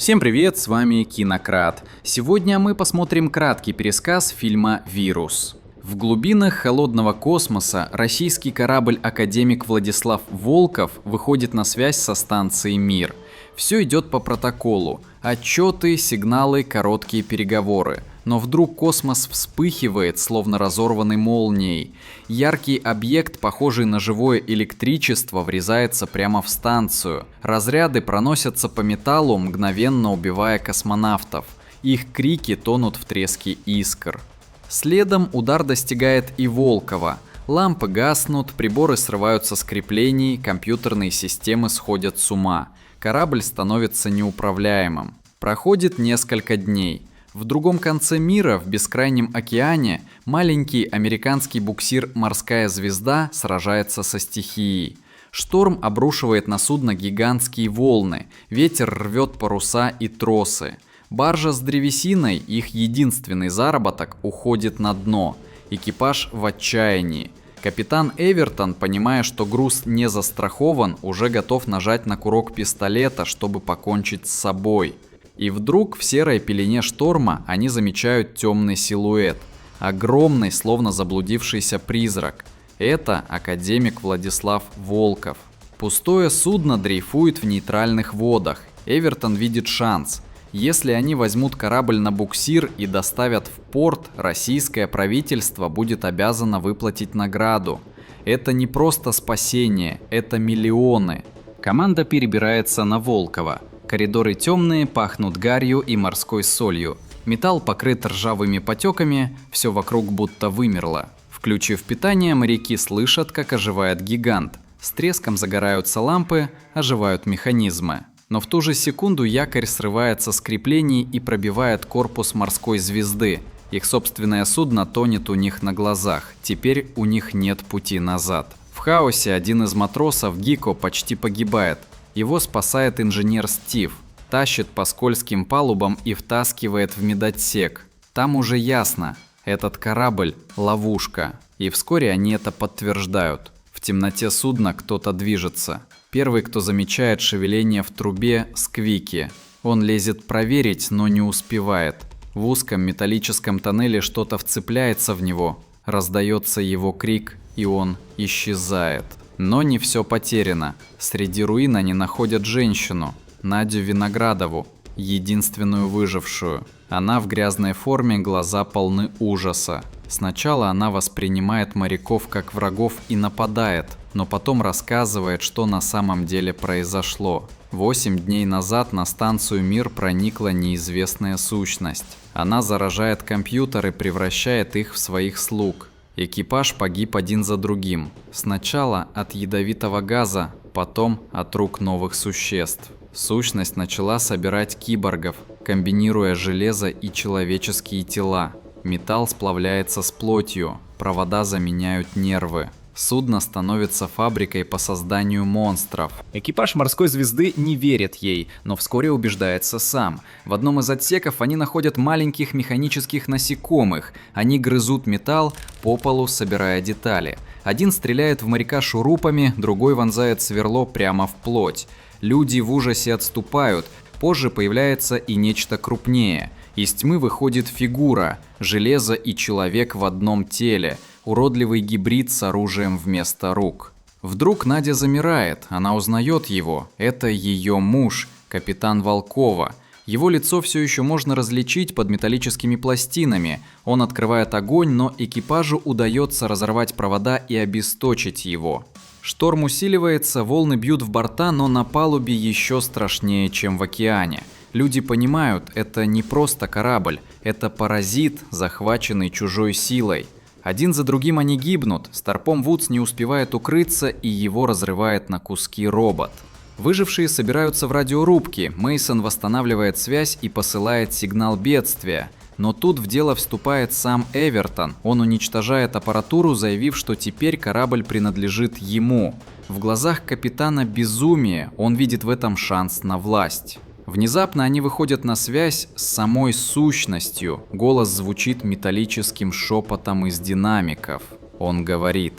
Всем привет, с вами Кинократ. Сегодня мы посмотрим краткий пересказ фильма «Вирус». В глубинах холодного космоса российский корабль «Академик Владислав Волков» выходит на связь со станцией «Мир». Все идет по протоколу. Отчеты, сигналы, короткие переговоры. Но вдруг космос вспыхивает, словно разорванный молнией. Яркий объект, похожий на живое электричество, врезается прямо в станцию. Разряды проносятся по металлу, мгновенно убивая космонавтов. Их крики тонут в треске искр. Следом удар достигает и Волкова. Лампы гаснут, приборы срываются с креплений, компьютерные системы сходят с ума. Корабль становится неуправляемым. Проходит несколько дней. В другом конце мира, в бескрайнем океане, маленький американский буксир «Морская звезда» сражается со стихией. Шторм обрушивает на судно гигантские волны, ветер рвет паруса и тросы. Баржа с древесиной, их единственный заработок, уходит на дно. Экипаж в отчаянии. Капитан Эвертон, понимая, что груз не застрахован, уже готов нажать на курок пистолета, чтобы покончить с собой. И вдруг в серой пелене шторма они замечают темный силуэт. Огромный, словно заблудившийся призрак. Это академик Владислав Волков. Пустое судно дрейфует в нейтральных водах. Эвертон видит шанс. Если они возьмут корабль на буксир и доставят в порт, российское правительство будет обязано выплатить награду. Это не просто спасение, это миллионы. Команда перебирается на Волкова. Коридоры темные, пахнут гарью и морской солью. Металл покрыт ржавыми потеками, все вокруг будто вымерло. Включив питание, моряки слышат, как оживает гигант. С треском загораются лампы, оживают механизмы. Но в ту же секунду якорь срывается с креплений и пробивает корпус морской звезды. Их собственное судно тонет у них на глазах. Теперь у них нет пути назад. В хаосе один из матросов, Гико, почти погибает. Его спасает инженер Стив. Тащит по скользким палубам и втаскивает в медотсек. Там уже ясно, этот корабль – ловушка. И вскоре они это подтверждают. В темноте судна кто-то движется. Первый, кто замечает шевеление в трубе – Сквики. Он лезет проверить, но не успевает. В узком металлическом тоннеле что-то вцепляется в него. Раздается его крик, и он исчезает. Но не все потеряно. Среди руин они находят женщину, Надю Виноградову, единственную выжившую. Она в грязной форме, глаза полны ужаса. Сначала она воспринимает моряков как врагов и нападает, но потом рассказывает, что на самом деле произошло. 8 дней назад на станцию «Мир» проникла неизвестная сущность. Она заражает компьютеры, превращает их в своих слуг. Экипаж погиб один за другим. Сначала от ядовитого газа, потом от рук новых существ. Сущность начала собирать киборгов, комбинируя железо и человеческие тела. Металл сплавляется с плотью, провода заменяют нервы. Судно становится фабрикой по созданию монстров. Экипаж «Морской звезды» не верит ей, но вскоре убеждается сам. В одном из отсеков они находят маленьких механических насекомых. Они грызут металл, по полу собирая детали. Один стреляет в моряка шурупами, другой вонзает сверло прямо в плоть. Люди в ужасе отступают. Позже появляется и нечто крупнее. Из тьмы выходит фигура, железо и человек в одном теле, уродливый гибрид с оружием вместо рук. Вдруг Надя замирает, она узнает его. Это ее муж, капитан Волкова. Его лицо все еще можно различить под металлическими пластинами. Он открывает огонь, но экипажу удается разорвать провода и обесточить его. Шторм усиливается, волны бьют в борта, но на палубе еще страшнее, чем в океане. Люди понимают, это не просто корабль, это паразит, захваченный чужой силой. Один за другим они гибнут, Старпом Вудс не успевает укрыться, и его разрывает на куски робот. Выжившие собираются в радиорубке, Мейсон восстанавливает связь и посылает сигнал бедствия. Но тут в дело вступает сам Эвертон. Он уничтожает аппаратуру, заявив, что теперь корабль принадлежит ему. В глазах капитана безумие, он видит в этом шанс на власть. Внезапно они выходят на связь с самой сущностью. Голос звучит металлическим шепотом из динамиков. Он говорит: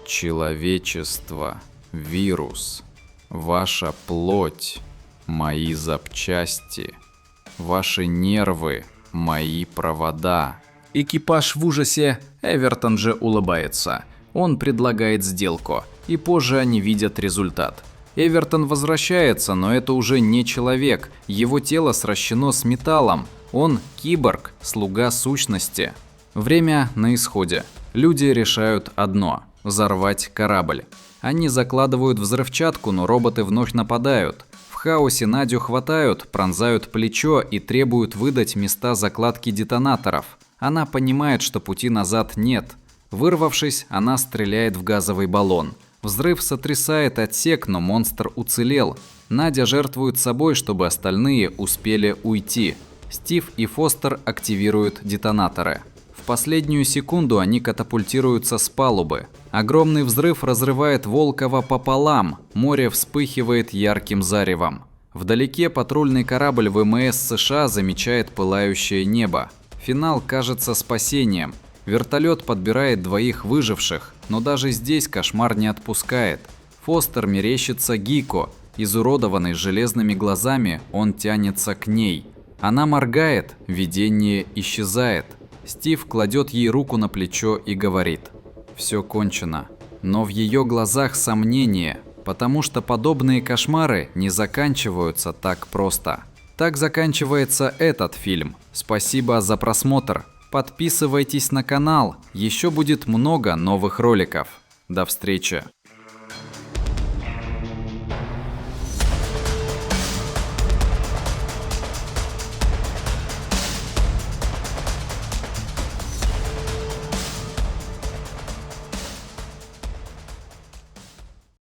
«Человечество, вирус, ваша плоть, мои запчасти, Ваши нервы – мои провода. Экипаж в ужасе, Эвертон же улыбается. Он предлагает сделку, и позже они видят результат. Эвертон возвращается, но это уже не человек, его тело сращено с металлом. Он киборг, слуга сущности. Время на исходе. Люди решают одно – взорвать корабль. Они закладывают взрывчатку, но роботы вновь нападают. В хаосе Надю хватают, пронзают плечо и требуют выдать места закладки детонаторов. Она понимает, что пути назад нет. Вырвавшись, она стреляет в газовый баллон. Взрыв сотрясает отсек, но монстр уцелел. Надя жертвует собой, чтобы остальные успели уйти. Стив и Фостер активируют детонаторы. В последнюю секунду они катапультируются с палубы. Огромный взрыв разрывает Волкова пополам. Море вспыхивает ярким заревом. Вдалеке патрульный корабль ВМС США замечает пылающее небо. Финал кажется спасением. Вертолет подбирает двоих выживших, но даже здесь кошмар не отпускает. Фостер мерещится Гико. Изуродованный железными глазами, он тянется к ней. Она моргает, видение исчезает. Стив кладет ей руку на плечо и говорит: «Все кончено». Но в ее глазах сомнение, потому что подобные кошмары не заканчиваются так просто. Так заканчивается этот фильм. Спасибо за просмотр. Подписывайтесь на канал, еще будет много новых роликов. До встречи.